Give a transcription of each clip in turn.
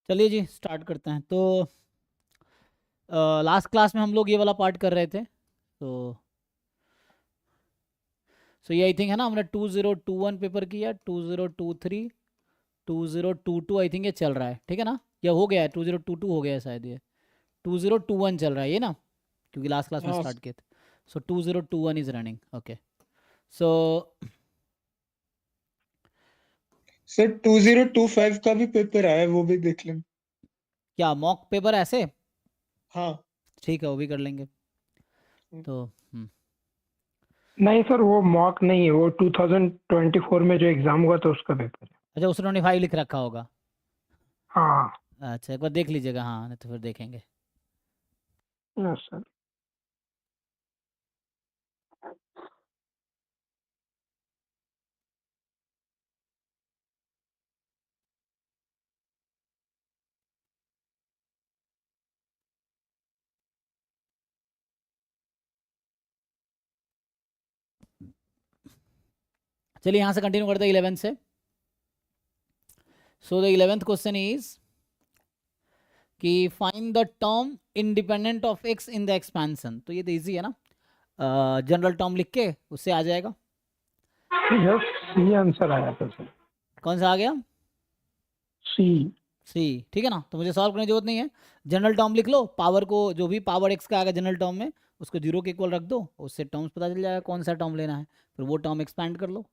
चलिए जी स्टार्ट करते हैं। तो लास्ट क्लास में हम लोग ये वाला पार्ट कर रहे थे। तो ये आई थिंक है ना, हमने 2021 पेपर किया, 2023, 2022 आई थिंक ये चल रहा है, ठीक है ना? या हो गया है 2022 हो गया है शायद, ये 2021 चल रहा है ये ना, क्योंकि लास्ट क्लास में हाँ स्टार्ट किए थे। सो 2021 is running. Okay. So sir 2025 का भी पेपर आया है, वो भी देख लें। क्या मॉक पेपर ऐसे? हाँ। ठीक है, वो भी कर लेंगे। तो नहीं सर, वो मॉक नहीं है, वो 2024 में जो एग्जाम हुआ था उसका पेपर है। अच्छा, उसने 5 लिख रखा होगा। हाँ। अच्छा, एक बार देख लीजिएगा। हाँ, नहीं तो फिर देखेंगे। Yes sir. चलिए यहाँ से कंटिन्यू करते हैं 11 से। So the 11th question is कि find the term independent of x in the expansion. तो ये तो इजी है ना, जनरल टर्म लिख के उससे आ जाएगा। यस, सी आंसर आया था सर। कौन सा आ गया? सी। सी। ठीक है ना, तो मुझे सॉल्व करने की जरूरत नहीं है। जनरल टर्म लिख लो, पावर को जो भी पावर एक्स का आएगा जनरल टर्म में उसको 0 के इक्वल रख दो, उससे टर्म्स पता चल जाएगा कौन सा टर्म लेना है, फिर वो टर्म एक्सपैंड कर लो।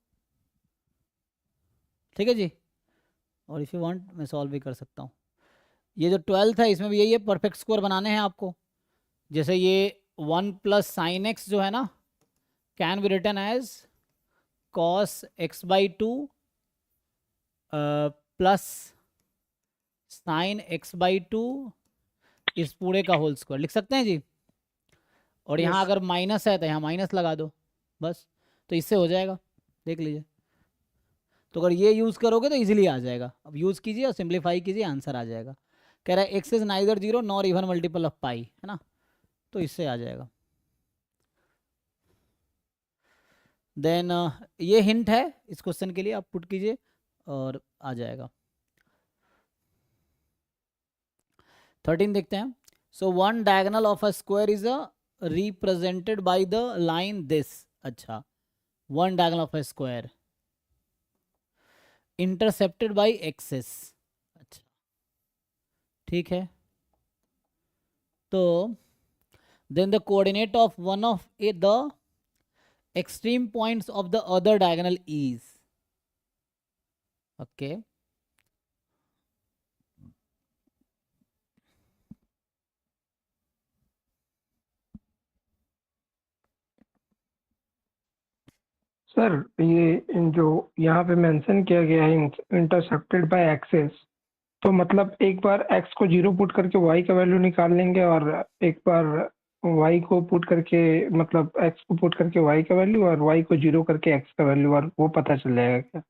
ठीक है जी। और इफ़ यू वांट मैं सॉल्व भी कर सकता हूँ। ये जो 12th है इसमें भी यही है, परफेक्ट स्कोर बनाने हैं आपको। जैसे ये 1 प्लस साइन एक्स जो है ना, can be written as cos x by 2 plus sine x by 2 इस पूरे का होल स्क्वायर लिख सकते हैं जी। और यहाँ यस। अगर माइनस है तो यहाँ माइनस लगा दो बस, तो इससे हो जाएगा। देख लीजिए। तो अगर ये यूज़ करोगे तो इजीली आ जाएगा। अब यूज़ कीजिए और सिंप्लीफाई कीजिए, आंसर आ जाएगा। कह रहा है x is neither zero nor even multiple of pi, है ना, तो इससे आ जाएगा। देन ये हिंट है इस क्वेश्चन के लिए, आप पुट कीजिए और आ जाएगा। 13 देखते हैं। So one diagonal of a square is a represented by the line this. अच्छा, one diagonal of a square intercepted by axes. अच्छा, ठीक है। तो then the coordinate of one of the extreme points of the other diagonal is, okay, sir ये जो यहाँ पे mention किया गया है इंटरसेप्टेड बाय एक्सेस, तो मतलब एक बार एक्स को 0 पुट करके वाई का वैल्यू निकाल लेंगे और एक बार वाई को पुट करके, मतलब एक्स को पुट करके वाई का वैल्यू और वाई को 0 करके एक्स का वैल्यू, और वो पता चल जाएगा क्या?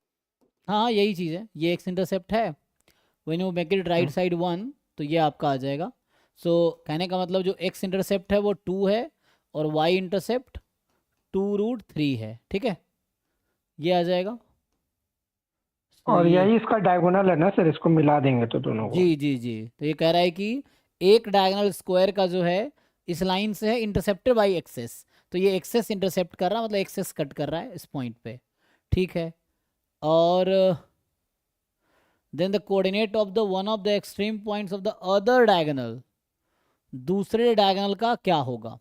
हाँ यही चीज़ है, ये एक्स इंटरसेप्ट है। When you make it right side 1 तो ये आपका आ जाएगा। सो कहने का मतलब जो एक्स इंटरसेप्ट है वो 2 है और वाई इंटरसेप्ट 2√3 है, ठीक है, ये आ जाएगा। तो और ये यही इसका डायगोनल है ना सर, इसको मिला देंगे तो दोनों को। जी जी जी, तो ये कह रहा है कि एक डायगोनल स्क्वायर का जो है इस लाइन से है इंटरसेप्टेड बाई एक्सेस, तो ये एक्सेस इंटरसेप्ट कर रहा है, मतलब एक्सेस कट कर रहा है इस पॉइंट पे, ठीक है। और then the coordinate of the one of the extreme points of the other diagonal, दूसरे डायगोनल का क्या होगा।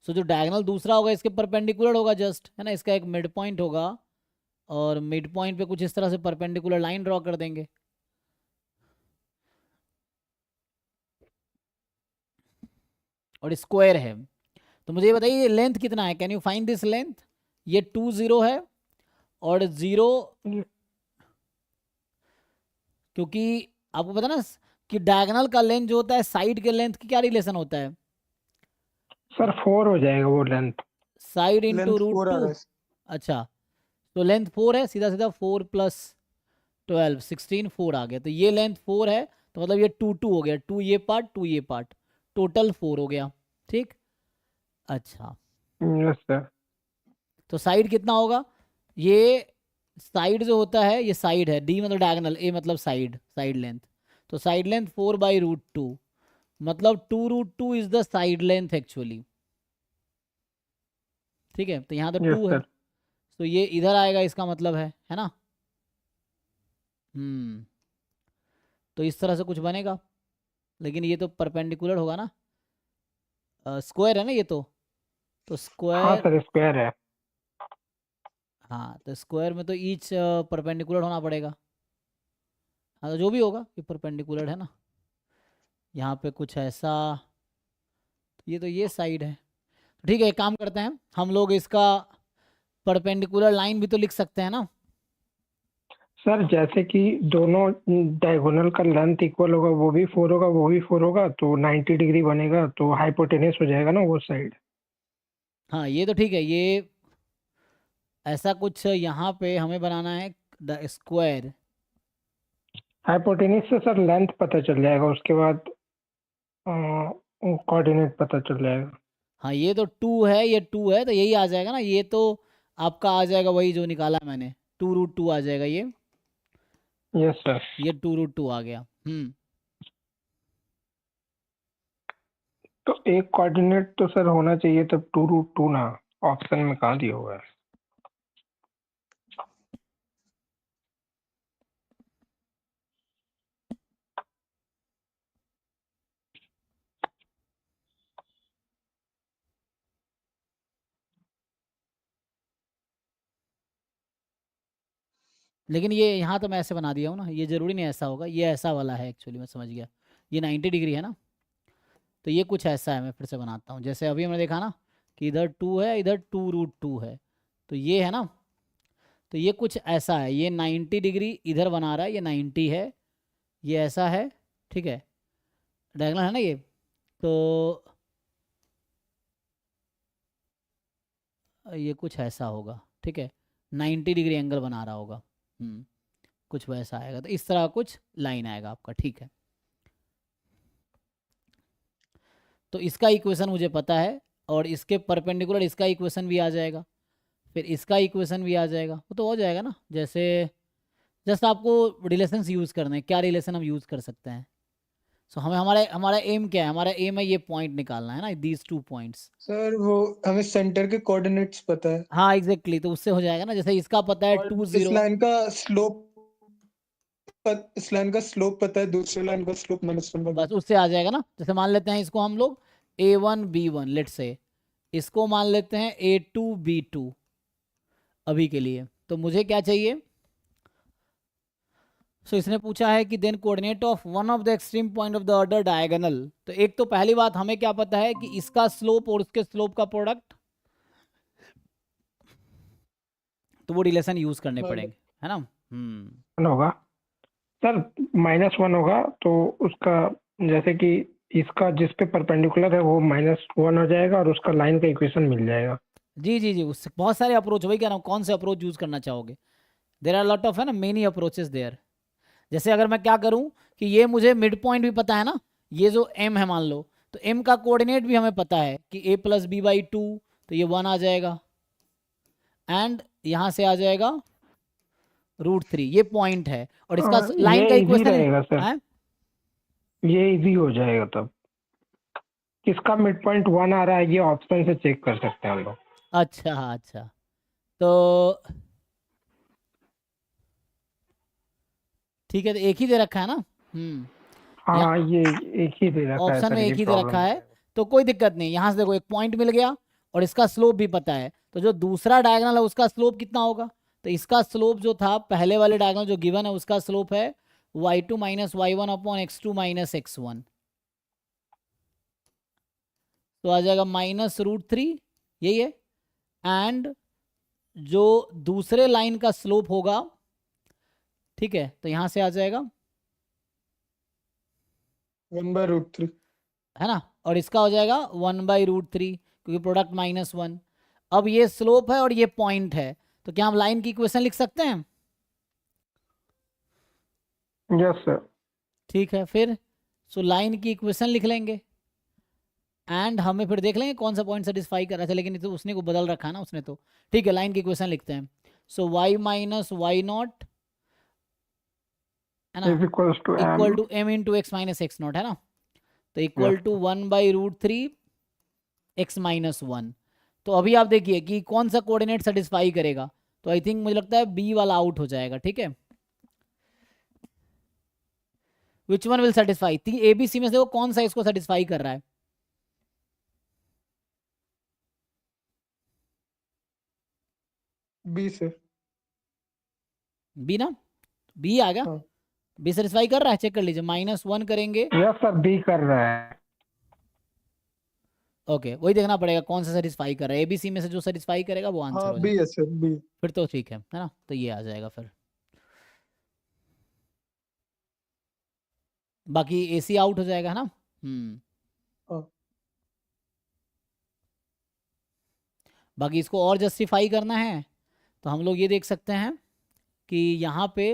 सो जो डायगोनल दूसरा होगा इसके परपेंडिकुलर होगा जस्ट, है ना, इसका एक मिड पॉइंट होगा और मिड पॉइंट पे कुछ इस तरह से परपेंडिकुलर लाइन ड्रॉ कर देंगे। और स्क्वायर है, तो मुझे ये बताइए लेंथ कितना है, can you find this length. ये 2 0 है और 0, क्योंकि आपको पता ना कि डायगोनल का लेंथ जो होता है साइड के लेंथ की क्या रिलेशन होता है, सर 4 हो जाएगा वो length. Side into length root 4 आ टू। रहा है। अच्छा, तो लेंथ 4 है, सीधा सीधा 4 प्लस 12 16 4 आ गया, तो ये लेंथ 4 है, तो मतलब ये 2 2 हो गया, 2 ये पार्ट 2 ये पार्ट, टोटल 4 हो गया, ठीक। अच्छा, यस सर। तो साइड कितना होगा, ये साइड जो होता है ये साइड है, डी मतलब डायगोनल, ए मतलब साइड, साइड लेंथ। तो साइड लेंथ 4/√2, मतलब 2√2 is the side length actually. ठीक है, तो यहाँ तो यस 2 है, सर। तो ये इधर आएगा, इसका मतलब है ना। तो इस तरह से कुछ बनेगा, लेकिन ये तो परपेंडिकुलर होगा ना, स्क्वायर है ना ये तो हाँ स्क्वायर। सर, स्क्वायर है। हाँ, तो स्क्वायर में तो ईच परपेंडिकुलर होना पड़ेगा। हाँ, तो जो भी होगा ये परपेंडिकुलर है ना। यहाँ पे कुछ ऐसा, ये तो ये साइड है। तो ठीक है, एक काम करते हैं हम लोग, इसका परपेंडिकुलर लाइन भी तो लिख सकते हैं ना। सर जैसे कि दोनों डायगोनल का लेंथ इक्वल होगा, वो भी 4 होगा, वो भी 4 होगा, तो 90 डिग्री बनेगा, तो हाइपोटेनस हो जाएगा ना वो साइड। हाँ, ये तो ठीक है, ये ऐसा कुछ यहाँ पे हमें बनाना है स्क्वायर। हाइपोटेनस से सर लेंथ पता चल जाएगा, उसके बाद कोऑर्डिनेट पता चल जाएगा। हाँ, ये तो 2 है, ये 2 है, तो यही आ जाएगा ना, ये तो आपका आ जाएगा वही जो निकाला मैंने, 2√2 आ जाएगा ये यस सर। ये 2√2 आ गया। तो एक कोऑर्डिनेट तो सर होना चाहिए तब 2√2 ना, ऑप्शन में कहाँ दिया हुआ है? लेकिन ये यहाँ तो मैं ऐसे बना दिया हूँ ना, ये ज़रूरी नहीं ऐसा होगा, ये ऐसा वाला है एक्चुअली, मैं समझ गया, ये 90 डिग्री है ना, तो ये कुछ ऐसा है। मैं फिर से बनाता हूँ, जैसे अभी हमने देखा ना कि इधर 2 है, इधर 2√2 है, तो ये है ना, तो ये कुछ ऐसा है, ये 90 डिग्री इधर बना रहा है, ये 90 है, ये ऐसा है, ठीक है, डायगोनल है ना ये, तो ये कुछ ऐसा होगा, ठीक है, 90 डिग्री एंगल बना रहा होगा। कुछ वैसा आएगा, तो इस तरह कुछ लाइन आएगा आपका, ठीक है। तो इसका इक्वेशन मुझे पता है, और इसके परपेंडिकुलर इसका इक्वेशन भी आ जाएगा, फिर इसका इक्वेशन भी आ जाएगा, वो तो हो जाएगा ना। जैसे जस्ट आपको रिलेशंस यूज़ करने हैं, क्या रिलेशन हम यूज़ कर सकते हैं। सो हमें हमारा एम क्या है, हमारा एम है ये पॉइंट निकालना है ना, दीज 2 पॉइंट्स। सर वो हमें सेंटर के कोऑर्डिनेट्स पता है, हाँ एग्जैक्टली, तो उससे हो जाएगा ना, जैसे इसका पता है और 2, 0। इस लाइन का स्लोप पता है, दूसरे लाइन का स्लोप -1 बस उससे आ जाएगा ना। जैसे मान लेते हैं इसको हम लोग A1 B1 लेट से, इसको मान लेते हैं A2 B2 अभी के लिए। तो मुझे क्या चाहिए, सो इसने पूछा है कि then coordinate of one of the extreme point of the order diagonal. तो एक तो पहली बात हमें क्या पता है कि इसका स्लोप और उसके स्लोप का प्रोडक्ट, तो वो रिलेशन यूज करने पड़ेंगे, है ना। 1 होगा सर, -1 होगा, तो उसका जैसे कि इसका जिस पे परपेंडिकुलर है वो -1 हो जाएगा, और उसका लाइन का इक्वेशन मिल जाएगा। जी जी जी, उससे बहुत सारे अप्रोच, वही कह रहा हूँ, कौन से अप्रोच यूज करना चाहोगे। देर आर लॉट ऑफ, है ना, मेनी अप्रोचेस देयर। जैसे अगर मैं क्या करूं कि ये मुझे मिड पॉइंट भी पता है ना, ये जो m है मान लो, तो m का कोऑर्डिनेट भी हमें पता है कि a+b/2, तो ये 1 आ जाएगा, एंड यहाँ से आ जाएगा √3, ये पॉइंट है, और इसका ये लाइन का इजी इक्वेशन रहेगा सर, है। ये इजी हो जाएगा तब। किसका मिड पॉइंट 1 आ रहा है ये ऑप्शन से चेक कर सकते हैं हम लोग। अच्छा हाँ, अच्छा, तो ठीक है, तो एक ही दे रखा है ना। हाँ, ये एक ही दे रखा है ऑप्शन सर, में ये एक ही दे प्रॉब्लम रखा हो है, जाएगा। तो कोई दिक्कत नहीं। यहाँ से देखो एक पॉइंट मिल गया, और इसका स्लोप भी पता है, तो जो दूसरा डायगोनल है उसका स्लोप कितना होगा। तो इसका स्लोप जो था पहले वाले डायगोनल जो गिवन है, उसका स्लोप है y2 - y1/x2 - x1, तो आ जाएगा -√3, यही है। एंड जो दूसरे लाइन का स्लोप होगा, ठीक है, तो यहां से आ जाएगा, 1/√3। है ना, और इसका हो जाएगा 1/√3, क्योंकि प्रोडक्ट -1। अब ये स्लोप है और ये पॉइंट है, तो क्या हम लाइन की इक्वेशन लिख सकते हैं। Yes sir. ठीक है, फिर सो लाइन की इक्वेशन लिख लेंगे, एंड हमें फिर देख लेंगे कौन सा पॉइंट सेटिस्फाई कर रहा था, लेकिन ये तो उसने को बदल रखा है ना उसने, तो ठीक है, लाइन की इक्वेशन लिखते हैं। So y minus y not है ना is equals to equal m to m into x minus x not है ना, तो इक्वल टू 1/√3 x माइनस 1। तो अभी आप देखिए कि कौन सा कोऑर्डिनेट सेटिस्फाई करेगा, तो आई थिंक मुझे लगता है बी वाला आउट हो जाएगा, ठीक है। Which one will satisfy, A B C में से वो कौन सा इसको सेटिस्फाई कर रहा है? B sir. बी ना, बी आ गया, हाँ बी सेटिस्फाई कर रहा है, चेक कर लीजिए। -1 करेंगे, यस सर बी कर रहा है। ओके वही देखना पड़ेगा कौन सा सेटिस्फाई कर रहा है, एबीसी में से जो सेटिस्फाई करेगा वो आंसर हाँ हो बी जाएगा। है सर, बी। फिर तो ठीक है ना, तो ये आ जाएगा फिर। बाकी एसी आउट हो जाएगा है ना। हाँ बाकी इसको और जस्टिफाई करना है तो हम लोग ये देख सकते हैं कि यहाँ पे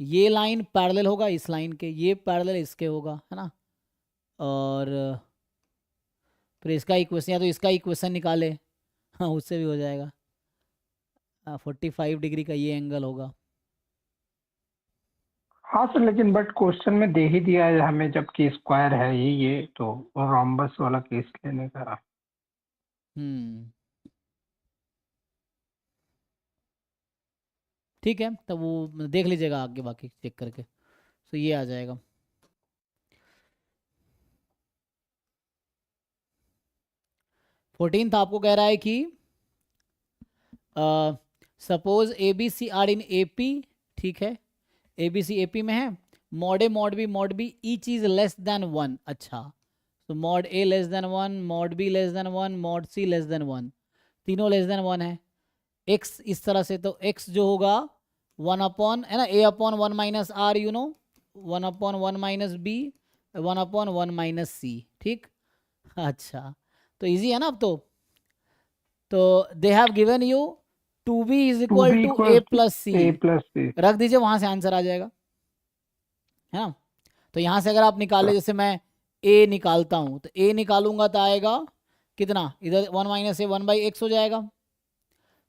ये लाइन पैरेलल होगा इस लाइन के, ये पैरेलल इसके होगा है ना, और फिर इसका इक्वेशन या तो इसका इक्वेशन निकाले, हाँ उससे भी हो जाएगा। 45 डिग्री का ये एंगल होगा। हाँ सर लेकिन बट क्वेश्चन में दे ही दिया है हमें, जबकि स्क्वायर है ये तो रोम्बस वाला केस लेने का। हम्म ठीक है, तब वो देख लीजिएगा आगे बाकी चेक करके, तो ये आ जाएगा। फोर्टीन आपको कह रहा है कि suppose A B C are in A P, ठीक है, A B C A P में है, mod A mod B each is less than 1। अच्छा, तो mod A less than 1, mod B less than 1, mod C less than 1, तीनों less than 1 है। X इस तरह से, तो एक्स जो होगा 1 अपॉन है ना, a upon 1 minus r, you know 1 upon 1 minus b, 1 upon 1 minus c, ठीक। अच्छा तो इजी है ना अब तो they have given you 2b is equal to a plus c, a plus c. रख दीजिए, वहां से आंसर आ जाएगा है ना। तो यहां से अगर आप निकाले, जैसे मैं a निकालता हूं तो a निकालूंगा तो आएगा कितना, इधर 1 माइनस ए 1/x हो जाएगा,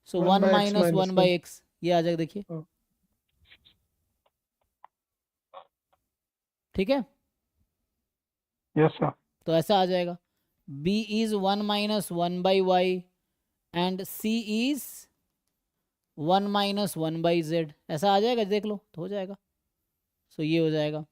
सो 1 माइनस 1/x ये आ जाएगा, देखिए हाँ। ठीक है। Yes sir. तो ऐसा आ जाएगा, b is 1 minus 1/y and c is 1 minus 1/z, ऐसा आ जाएगा, देख लो तो हो जाएगा। सो ये हो जाएगा।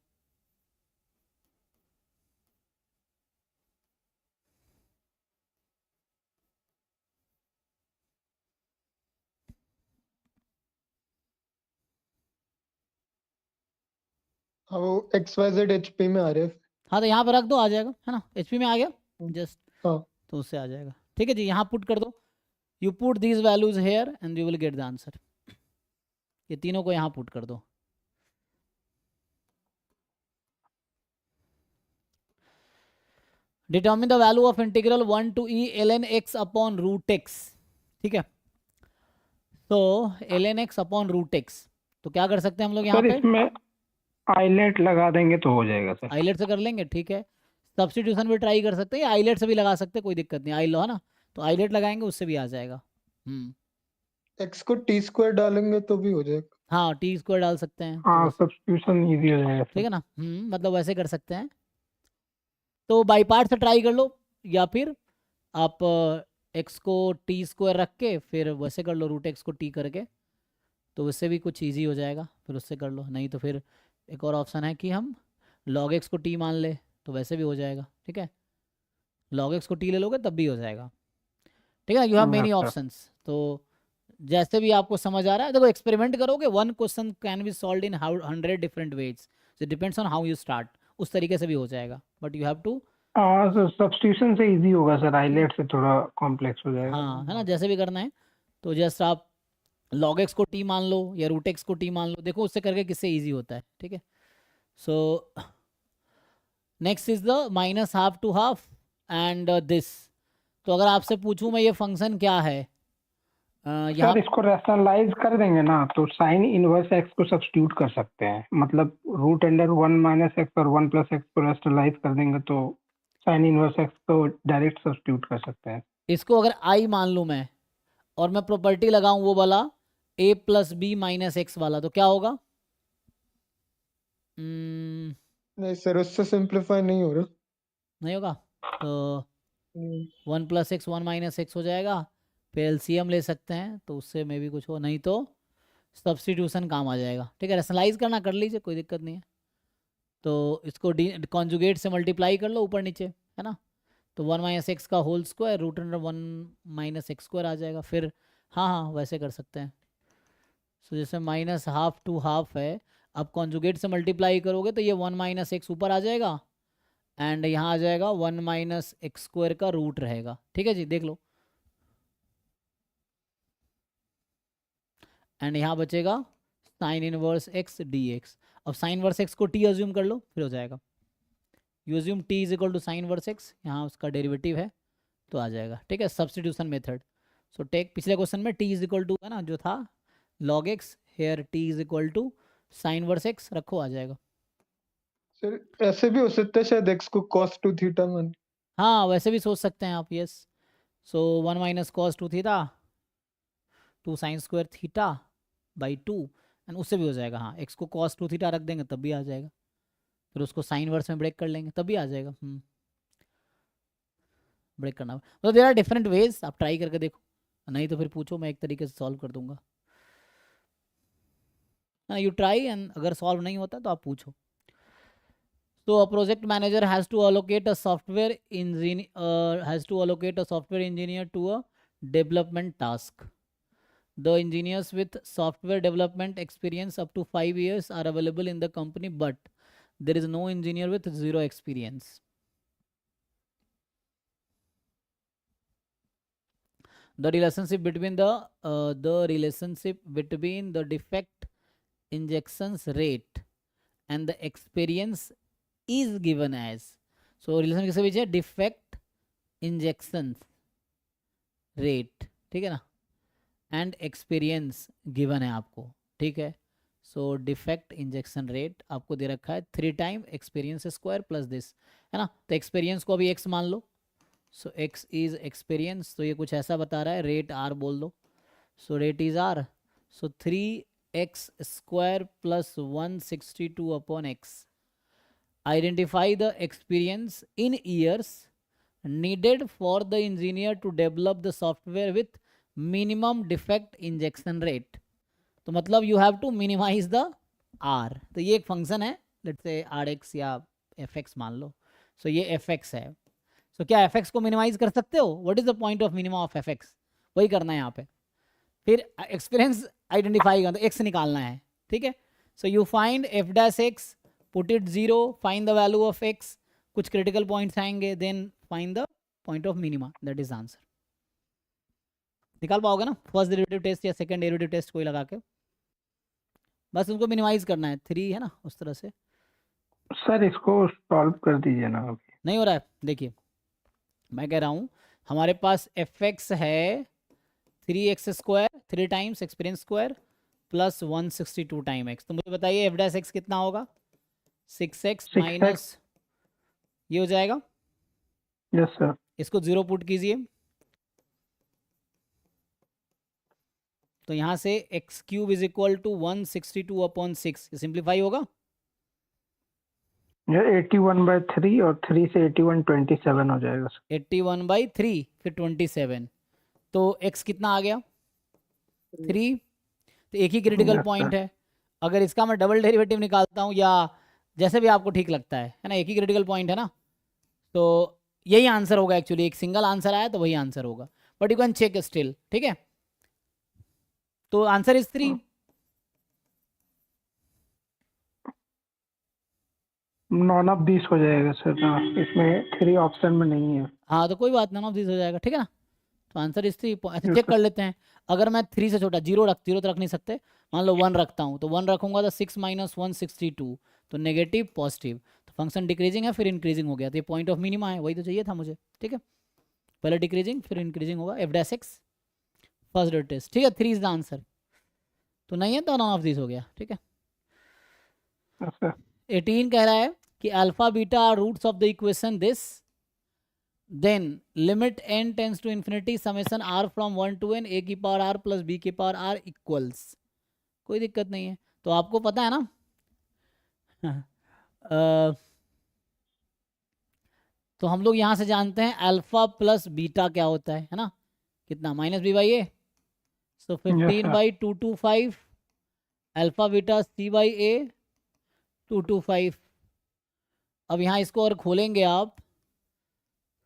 हाँ वो XYZ HP में आ रहे हैं। हाँ तो यहाँ पे रख दो, आ जाएगा है ना, एचपी में आ गया जस्ट, हाँ तो उससे आ जाएगा। ठीक है जी, यहाँ पुट कर दो, you put these values here and you will get the answer. ये तीनों को यहाँ पुट कर दो। Determine the value of integral 1 to e ln x upon root x, ठीक है। तो ln x upon root x, तो क्या कर सकते हैं हम लोग यहाँ सर पे, इसमें आईलेट लगा देंगे तो हो जाएगा सर। आइलेट से कर लेंगे, ठीक है। सब्स्टिट्यूशन भी ट्राई कर सकते हैं, आइलेट से भी लगा सकते हैं, कोई दिक्कत नहीं, आई लो है ना, तो आइलेट लगाएंगे उससे भी आ जाएगा। X को T² डालेंगे तो भी हो जाएगा। हाँ टी स्क्वायर डाल सकते हैं, तो हाँ वैसे- सब्स्टिट्यूशन इजी हो जाएगा ठीक सर। है ना, मतलब वैसे कर सकते हैं। तो बाई पार्ट से ट्राई कर लो, या फिर आप एक्स को t² रख के फिर वैसे कर लो, रूट एक्स को t करके, तो उससे भी कुछ इजी हो जाएगा, फिर उससे कर लो। नहीं तो फिर एक और ऑप्शन है कि हम log x को t मान ले, तो वैसे भी हो जाएगा, ठीक है। log x को t ले लोगे तब भी हो जाएगा, ठीक है। You have many Yes, sir. Options, तो जैसे भी आपको समझ आ रहा है, देखो एक्सपेरिमेंट करोगे, one question can be solve in 100 different ways, it depends on how you start, उस तरीके से भी हो जाएगा, बट यू हैव टू, हाँ सर सब्स्टिट्यूशन से इजी होगा सर, आईलेट से थोड़ा कॉम्प्लेक्स हो जाएगा। हाँ है ना, जैसे भी करना है। तो जस्ट आप log x को t मान लो या रूट x को t मान लो, देखो उससे करके किससे इजी होता है, ठीक है। So next is the -½ to ½ and this. तो अगर आपसे पूछूं मैं ये फंक्शन क्या है, यहाँ सर इसको रैशनलाइज कर देंगे ना तो साइन इनवर्स एक्स को सब्स्टिट्यूट कर सकते हैं, मतलब √1 माइनस एक्स और 1 प्लस एक्स को रैशनलाइज कर देंगे तो साइन इनवर्स एक्स को डायरेक्ट सब्स्टिट्यूट कर सकते हैं। इसको अगर i मान लूँ मैं, और मैं प्रॉपर्टी लगाऊं वो वाला a plus B minus x वाला, तो क्या होगा? नहीं सर, उससे सिंप्लीफाई नहीं हो रहा। नहीं होगा तो हम्म, 1 प्लस एक्स 1 माइनस एक्स हो जाएगा। फिर एलसीएम ले सकते हैं तो उससे में भी कुछ हो, नहीं तो सब्स्टिट्यूशन काम आ जाएगा। ठीक है, रेशनलाइज करना कर लीजिए, कोई दिक्कत नहीं है। तो इसको कॉन्जुगेट से मल्टीप्लाई कर लो ऊपर नीचे, है ना। तो 1 माइनस एक्स का whole square root under 1 minus x square आ जाएगा। फिर हाँ हाँ वैसे कर सकते हैं। सो जैसे माइनस हाफ टू हाफ है, अब कॉन्जुगेट से मल्टीप्लाई करोगे तो ये 1 माइनस एक्स ऊपर आ जाएगा एंड यहाँ आ जाएगा 1 माइनस एक्स स्क्वायर का रूट रहेगा। ठीक है जी, देख लो। एंड यहाँ बचेगा sine inverse x D x. अब साइन इनवर्स एक्स को टी अज्यूम कर लो, फिर हो जाएगा। You assume T is equal to sine inverse x, यहाँ उसका डेरिवेटिव है तो आ जाएगा। ठीक है, सब्स्टिट्यूशन मेथड। सो टेक, पिछले क्वेश्चन में टी इज इक्वल टू है ना जो था log x, hair T is equal to sine inverse x रखो, आ जाएगा। सर ऐसे भी हो सकता है शायद x को cos 2 थीटा मान। हाँ वैसे भी सोच सकते हैं आप, yes. So 1 minus cos 2 theta 2 sine square theta by 2, and उससे भी हो जाएगा। हाँ, एक्स को कॉस 2 थीटा रख देंगे तब भी आ जाएगा। फिर उसको साइन वर्स में ब्रेक कर लेंगे तब भी आ जाएगा। ब्रेक करना मतलब देयर आर डिफरेंट वेज, आप ट्राई करके देखो, नहीं तो फिर पूछो, मैं एक तरीके से सॉल्व कर दूंगा। यू ट्राई एंड अगर सॉल्व नहीं होता तो आप पूछो। So a project manager has to allocate a software engineer to a development task. The engineers with software development experience up to 5 years are available in the company, but there is no engineer with 0 experience. The relationship between the defect injections rate and the experience is given as, so relation किसके बीच है? Defect injection rate, ठीक है ना, and experience given है आपको। ठीक है, सो defect injection rate आपको दे रखा है 3 time experience square plus this, है ना। तो एक्सपीरियंस को अभी एक्स मान लो, सो एक्स इज एक्सपीरियंस, तो ये कुछ ऐसा बता रहा है, रेट आर बोल दो। So rate is R, so 3x square plus 162 upon x. Identify the experience in years needed for the engineer to develop the software with minimum defect injection rate. तो मतलब you have to minimize the R। तो ये एक function है, let's say RX या FX मान लो। सो ये FX है। सो क्या FX को मिनिमाइज कर सकते हो? What is the point of minimum of FX? वही करना है यहाँ पे। फिर एक्सपीरियंस आइडेंटिफाई करना, एक्स निकालना है। ठीक है, so you find F dash x, put it 0, find the value of x, कुछ क्रिटिकल पॉइंट्स आएंगे, then find the point of minima, that is answer. निकाल पाओगे ना फर्स्ट डेरिवेटिव टेस्ट या सेकंड डेरिवेटिव टेस्ट कोई लगा के, बस उनको मिनिमाइज करना है। 3 है ना, उस तरह से। सर इसको सॉल्व कर दीजिए ना अभी। नहीं हो रहा है, देखिए मैं कह रहा हूँ हमारे पास एफ एक्स है 3x square 3 times experience square plus 162 time x. तो मुझे बताइए एफ डैश एक्स कितना होगा? 6x माइनस ये हो जाएगा। Yes sir. इसको 0 पुट कीजिए, तो यहाँ से x cube is equal to 162 upon 6, simplify होगा। ये 81/3 और 3 से 81 27 हो जाएगा सर। 81/3 फिर 27, तो x कितना आ गया? 3। तो एक ही क्रिटिकल Yes, पॉइंट sir. है। अगर इसका मैं डबल डेरिवेटिव निकालता हूँ या जैसे भी आपको ठीक लगता है ना, एक ही क्रिटिकल पॉइंट है ना, तो यही आंसर होगा। एक्चुअली एक सिंगल आंसर आया तो वही आंसर होगा, but you can check still. ठीक है, तो answer is 3। None of this हो जाएगा सर ना, इसमें 3 ऑप्शन में नहीं है। हाँ तो कोई बात नहीं, नॉन ऑफ दिस हो जाएगा। ठीक है ना, तो आंसर इस 3। अच्छा Yes, चेक sir. कर लेते हैं। अगर मैं 3 से छोटा जीरो तो रख नहीं सकते, मान लो 1 रखता हूँ, तो 1 रखूंगा तो 6 माइनस 162, तो नेगेटिव पॉजिटिव, तो फंक्शन डिक्रीजिंग है फिर इंक्रीजिंग हो गया, तो ये पॉइंट ऑफ मिनिमा है, वही तो चाहिए था मुझे। ठीक है, पहले डिक्रीजिंग फिर इंक्रीजिंग होगा, F dash x first date test. ठीक है, 3 इज द आंसर। तो नहीं है तो नॉन ऑफ दिस हो गया। ठीक है, Yes, sir. 18 कह रहा है कि alpha beta are roots of the equation this, then limit n tends to infinity summation r from 1 to n a की पावर r प्लस b की पावर r इक्वल्स, कोई दिक्कत नहीं है। तो आपको पता है ना तो हम लोग यहाँ से जानते हैं अल्फा प्लस बीटा क्या होता है ना, कितना minus b by a, so 15/225 alpha beta c by a 225। अब यहाँ इसको और खोलेंगे आप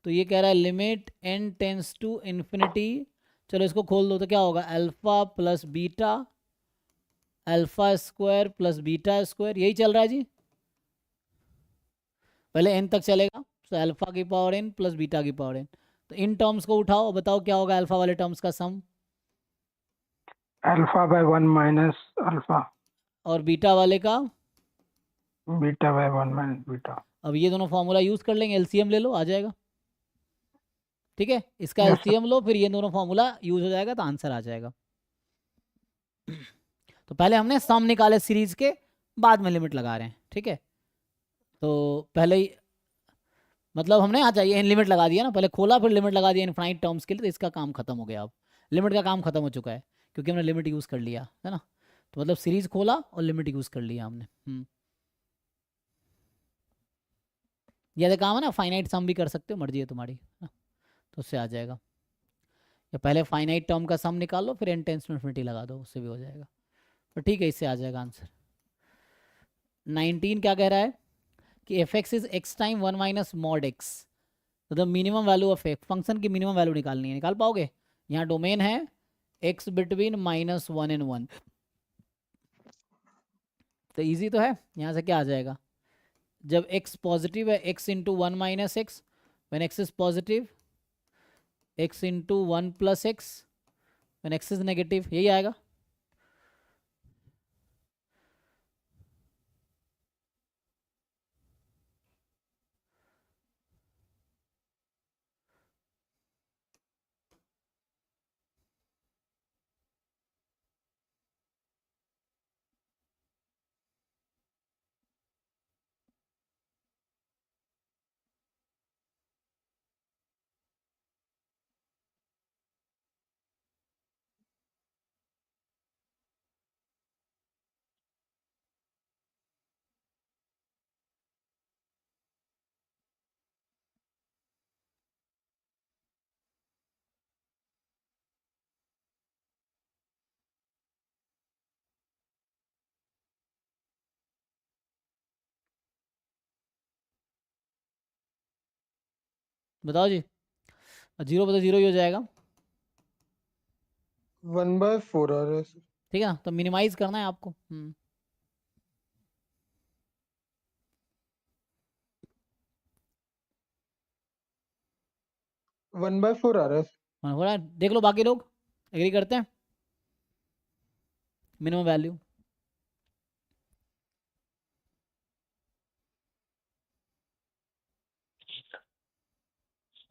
तो ये कह रहा है limit n tends to infinity, चलो इसको खोल दो तो क्या होगा alpha plus beta alpha square plus beta square, यही चल रहा है जी, पहले n तक चलेगा तो अल्फा की पावर n प्लस बीटा की पावर n। तो इन टर्म्स को उठाओ, बताओ क्या होगा अल्फा वाले टर्म्स का सम, अल्फा बाय 1 माइनस अल्फा, और बीटा वाले का, बीटा बाय 1 माइनस बीटा। अब ये दोनों फॉर्मूला यूज कर लेंगे, एलसीएम ले लो आ जाएगा, ठीक है, इसका Yes, एलसीएम लो फिर ये दोनों फॉर्मूला यूज हो जाएगा तो आंसर आ जाएगा। तो पहले हमने सम निकाले सीरीज के, बाद में लिमिट लगा रहे हैं, ठीक है। तो पहले ही मतलब हमने आ चाहिए लिमिट लगा दिया ना, पहले खोला फिर लिमिट लगा दिया इनफाइनाइट टर्म्स के लिए, तो इसका काम खत्म हो गया, अब लिमिट का काम खत्म हो चुका है क्योंकि हमने लिमिट यूज़ कर लिया है ना। तो मतलब सीरीज खोला और लिमिट यूज़ कर लिया हमने। ये काम है ना, फाइनाइट सम भी कर सकते हो, मर्जी है तुम्हारी ना, तो उससे आ जाएगा। या पहले फाइनाइट टर्म का सम निकालो फिर n टेंस टू इन्फिनिटी लगा दो, उससे भी हो जाएगा। तो ठीक है, इससे आ जाएगा आंसर। 19 क्या कह रहा है कि f x is x time 1 minus mod x, तो the minimum value of x, function की मिनिमम वैल्यू निकालनी है, निकाल पाओगे? यहाँ डोमेन है x बिटवीन -1 and 1, तो इजी तो है। यहाँ से क्या आ जाएगा, जब x पॉजिटिव है x into 1 minus x, when x is positive x into 1 plus x, when x is negative, यही आएगा। बताओ जी, 0 बता 0 ही हो जाएगा, 1/4 आ रहा है सर। ठीक है ना। तो मिनिमाइज करना है आपको। 1/4 आ रहा है सर। हो रहा है, देख लो बाकी लोग एग्री करते हैं मिनिमम वैल्यू।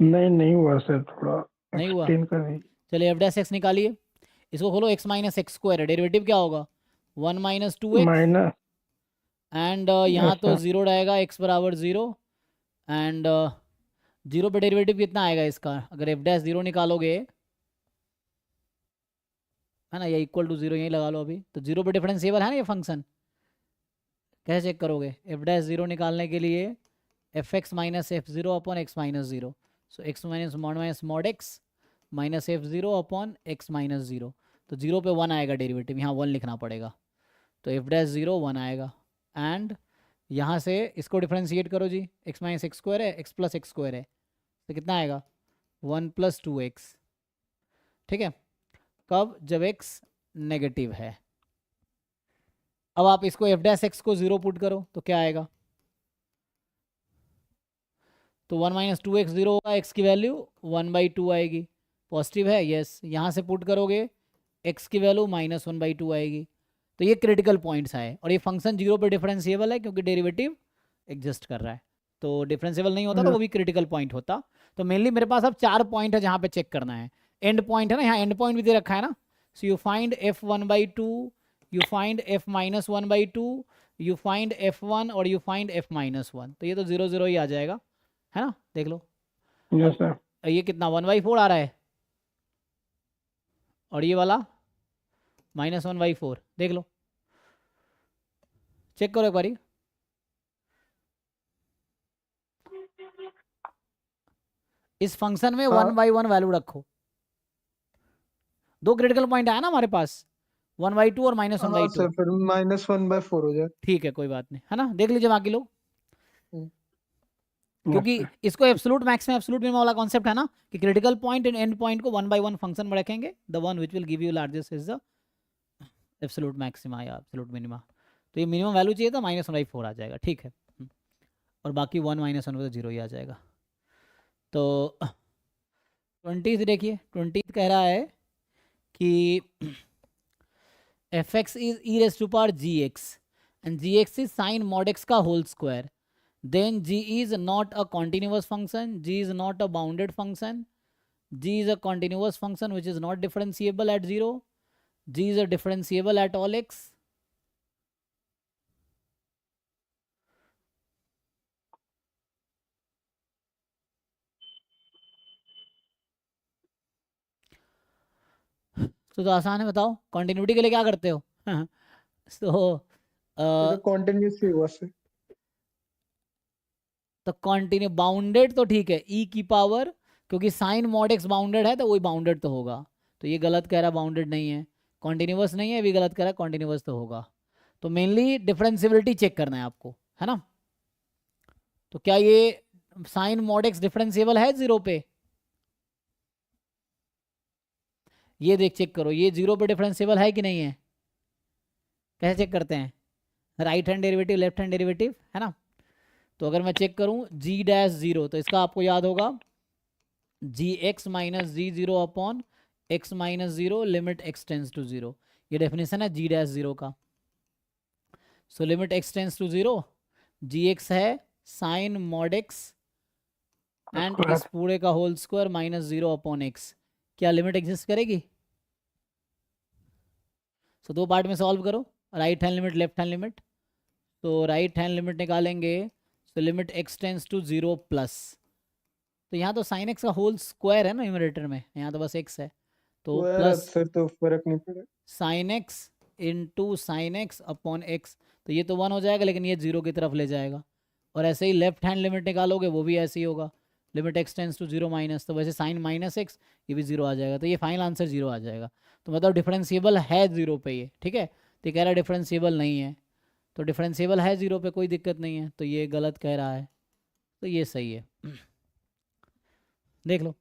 नहीं हुआ सर, थोड़ा नहीं हुआ, एक्सप्लेन कर दीजिए। चलिए एफ डैश एक्स निकालिए, इसको खोलो, x माइनस एक्स स्क्वायर है, डेरिवेटिव क्या होगा 1 माइनस 2x, माइनस, एंड यहाँ तो 0 रहेगा, x बराबर 0, एंड 0 पे डेरिवेटिव कितना आएगा इसका, अगर एफ डैश 0 निकालोगे है ना, ये इक्वल टू 0 यही लगा लो अभी, तो 0 पे डिफरेंशिएबल है ना ये फंक्शन, कैसे चेक करोगे एफ डैश 0 निकालने के लिए, f x minus f 0 upon x minus 0, so x minus mod x minus f 0 upon x minus 0, तो 0 पे 1 आएगा डेरिवेटिव, यहाँ 1 लिखना पड़ेगा, तो एफ डैश 0 1 आएगा, एंड यहाँ से इसको डिफ्रेंशिएट करो जी, एक्स माइनस एक्स स्क्वायर है, एक्स प्लस एक्स स्क्वायर है, तो कितना आएगा 1 प्लस 2x, ठीक है, कब, जब x नेगेटिव है। अब आप इसको एफ डैश एक्स को 0 पुट करो तो क्या आएगा, तो 1 माइनस 2x 0 होगा, x की वैल्यू 1/2 आएगी, पॉजिटिव है यस, यहाँ से पुट करोगे x की वैल्यू -1/2 आएगी। तो ये क्रिटिकल पॉइंट्स आए, और ये फंक्शन 0 पे डिफरेंशिएबल है क्योंकि डेरिवेटिव एग्जिस्ट कर रहा है, तो डिफरेंशिएबल नहीं होता तो वो भी क्रिटिकल पॉइंट होता। तो मेनली मेरे पास अब 4 पॉइंट है जहाँ पे चेक करना है, एंड पॉइंट है ना, यहाँ एंड पॉइंट भी दे रखा है ना, सो you find f 1/2, you find f -1/2, you find f1 और यू फाइंड f -1, तो ये तो 0 0 ही आ जाएगा, है ना, देख लो। Yes sir. ये कितना 1/4 आ रहा है, और ये वाला -1/4, देख लो, चेक करो एक बारी। इस फंक्शन में हाँ 1/1 वैल्यू रखो। दो क्रिटिकल पॉइंट आया ना हमारे पास, 1/2 और हाँ -1/2। सर, फिर -1/4 हो जाए। ठीक है, कोई बात नहीं, है ना, देख लीजिए बाकी लोग। हम्म, यस क्योंकि सर। इसको एब्सोल्यूट मैक्स में एब्सोल्यूट मिनिमम वाला कॉन्सेप्ट है ना, कि critical point and and point को 1/1 फंक्शन में रखेंगे, the one which will give you largest is the absolute maxima या एब्सोल्यूट मिनिमा। तो ये मिनिमम वैल्यू चाहिए था, -1/4 आ जाएगा, ठीक है। और बाकी 1 -1 तो 0 ही आ जाएगा। तो 20 देखिए, 20 कह रहा है कि fx is e raised to power gx and gx is sin mod x का whole square, then g is not a continuous function, g is not a bounded function, g is a continuous function which is not differentiable at 0, g is a differentiable at all x. तो आसान है, बताओ continuity के लिए क्या करते हो? ये तो तो कॉन्टिन्यूस ही हुआ सर। कॉन्टिन्यू बाउंडेड तो ठीक है, e की पावर, क्योंकि साइन मॉड एक्स बाउंडेड है तो वही बाउंडेड तो होगा। तो ये गलत कह रहा है, बाउंडेड नहीं है। कॉन्टिन्यूअस नहीं है, भी गलत कह रहा है, कॉन्टिन्यूअस तो होगा। तो मेनली डिफरेंशियबिलिटी चेक करना है आपको, है ना। तो क्या ये साइन मॉड एक्स डिफरेंशिएबल है 0 पे? ये देख चेक करो, ये 0 पे डिफरेंशिएबल है कि नहीं है। कैसे चेक करते हैं? Right hand derivative, left hand derivative, है ना। तो अगर मैं चेक करूं g'0, तो इसका आपको याद होगा gx minus g0 upon x minus 0 limit x tends to 0। ये डेफिनेशन है g'0 का। So limit x tends to 0, gx है sine mod x and square. इस पूरे का whole square minus 0 upon x। क्या लिमिट एग्जिस्ट करेगी? सो दो पार्ट में सॉल्व करो, right hand limit, left hand limit. तो राइट हैंड लिमिट निकालेंगे, तो limit x tends to 0 plus, तो यहाँ तो साइन एक्स का होल स्क्वायर है ना न्यूमरेटर में, यहाँ तो बस x है, तो स्क्वायर प्लस सर तो फर्क नहीं पड़ेगा। Sine x into sine x upon x. तो ये तो 1 हो जाएगा, लेकिन ये 0 की तरफ ले जाएगा। और ऐसे ही लेफ्ट हैंड लिमिट निकालोगे, वो भी ऐसे ही होगा, limit x tends to 0 minus, तो वैसे साइन माइनस एक्स, ये भी 0 आ जाएगा। तो ये फाइनल आंसर 0 आ जाएगा। तो मतलब डिफरेंशिएबल है 0 पे ये, ठीक है। तो ये कह रहा है डिफरेंशिएबल नहीं है, तो डिफरेंशिएबल है 0 पे, कोई दिक्कत नहीं है, तो ये गलत कह रहा है, तो ये सही है। देख लो,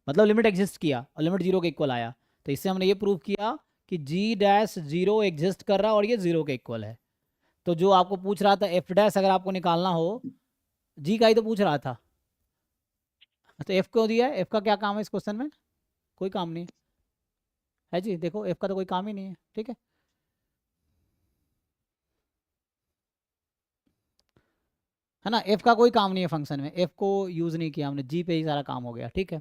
मतलब लिमिट एग्जिस्ट किया और लिमिट 0 के इक्वल आया, तो इससे हमने ये प्रूव किया कि g'0 एग्जिस्ट कर रहा है और ये 0 के इक्वल है। तो जो आपको पूछ रहा था f' अगर आपको निकालना हो, g का ही तो पूछ रहा था, तो f क्यों दिया है? f का क्या काम है इस क्वेश्चन में? कोई काम नहीं है जी, देखो f का तो कोई काम ही नहीं है, ठीक है। है ना, f का कोई काम नहीं है फंक्शन में, f को यूज नहीं किया हमने, g पे ही सारा काम हो गया, ठीक है।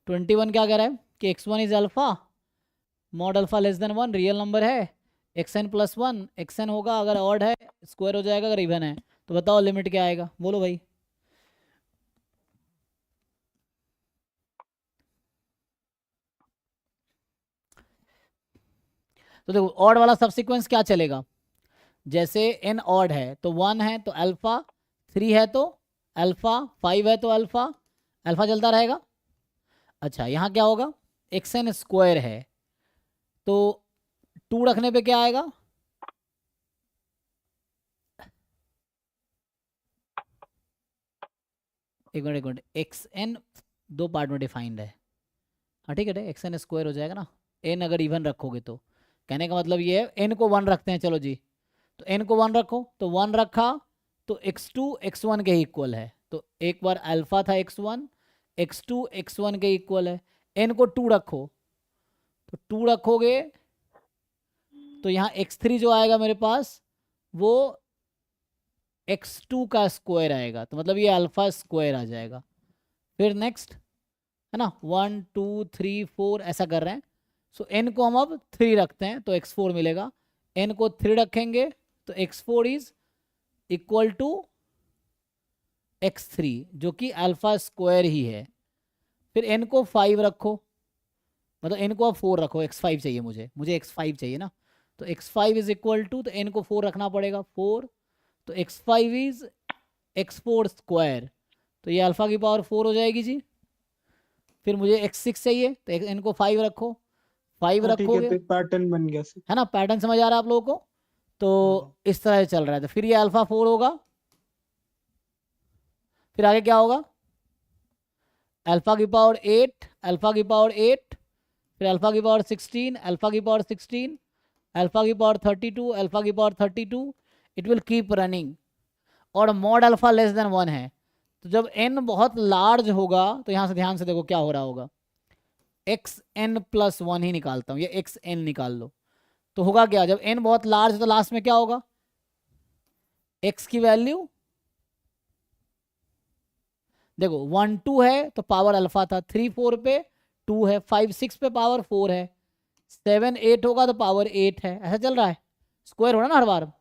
21 क्या कह रहा है कि x1 is alpha, mod alpha less than 1, real number है, xn प्लस 1, xn होगा अगर ऑड है, स्क्वायर हो जाएगा अगर इवन है। तो बताओ लिमिट क्या आएगा, बोलो भाई। तो देखो ऑड वाला सबसीक्वेंस क्या चलेगा, जैसे n ऑड है तो 1 है तो अल्फा, 3 है तो अल्फा, 5 है तो अल्फा, अल्फा चलता रहेगा। अच्छा यहाँ क्या होगा, xn स्क्वायर है तो 2 रखने पे क्या आएगा, एक मिनट, xn दो पार्ट में डिफाइंड है, हाँ ठीक है, xn स्क्वायर हो जाएगा ना, n अगर इवन रखोगे तो। कहने का मतलब ये है n को 1 रखते हैं, चलो जी, तो n को 1 रखो, तो 1 रखा तो x2 x1 के इक्वल है, तो एक बार अल्फा था x1, x2 x1 के इक्वल है। n को 2 रखो, तो 2 रखोगे तो यहाँ x3 जो आएगा मेरे पास वो x2 का स्क्वायर आएगा, तो मतलब ये अल्फा स्क्वायर आ जाएगा। फिर नेक्स्ट है ना, 1 2 3 4 ऐसा कर रहे हैं। सो n को हम अब 3 रखते हैं तो x4 मिलेगा, n को 3 रखेंगे तो x4 is equal to x3 जो कि अल्फा स्क्वायर ही है। फिर n को 5 रखो, मतलब n को आप 4 रखो, x5 चाहिए मुझे x5 चाहिए ना, तो x5 इज इक्वल टू, तो n को 4 रखना पड़ेगा 4, तो x5 इज x4 स्क्वायर, तो ये अल्फा की पावर 4 हो जाएगी जी। फिर मुझे x6 चाहिए तो n को 5 रखो, 5 हाँ ठीक है, रखोगे, पैटर्न बन गया सर। है ना, पैटर्न समझ आ रहा है आप लोगों को। तो हाँ। इस तरह से चल रहा है, तो फिर ये अल्फा 4 होगा, फिर आगे क्या होगा, अल्फा की पावर 8, अल्फा की पावर 8, फिर अल्फा की पावर 16, अल्फा की पावर 16, अल्फा की पावर 32, अल्फा की power 32, it will keep running. और मॉड अल्फा लेस देन 1 है, तो जब n बहुत लार्ज होगा तो यहाँ से ध्यान से देखो क्या हो रहा होगा, एक्स एन प्लस 1 ही निकालता हूँ, ये एक्स एन निकाल लो, तो होगा क्या, जब n बहुत लार्ज है तो लास्ट में क्या होगा, x की वैल्यू देखो 1 2 है तो पावर अल्फा था, 3 4 पे 2 है, 5 6 पे पावर 4 है, 7 8 होगा तो पावर 8 है, ऐसा चल रहा है, स्क्वायर हो रहा ना हर बार।